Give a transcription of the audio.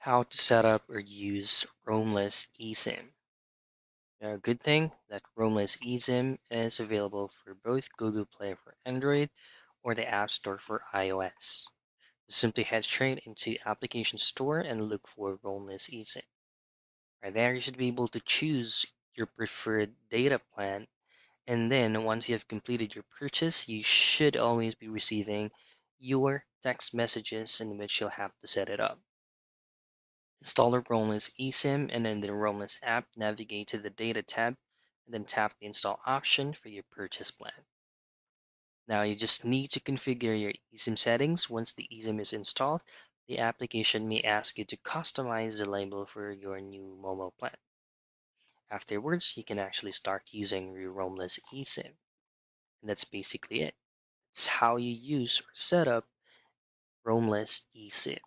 How to set up or use Roamless Esim. A good thing that Roamless Esim is available for both Google Play for Android or the App Store for iOS. Simply head straight into Application Store and look for Roamless Esim. Right there, you should be able to choose your preferred data plan, and then once you have completed your purchase, you should always be receiving your text messages in which you'll have to set it up. Install the Roamless eSIM and then the Roamless app, navigate to the Data tab, and then tap the Install option for your purchase plan. Now you just need to configure your eSIM settings. Once the eSIM is installed, the application may ask you to customize the label for your new mobile plan. Afterwards, you can actually start using your Roamless eSIM. And that's basically it. It's how you use or set up Roamless eSIM.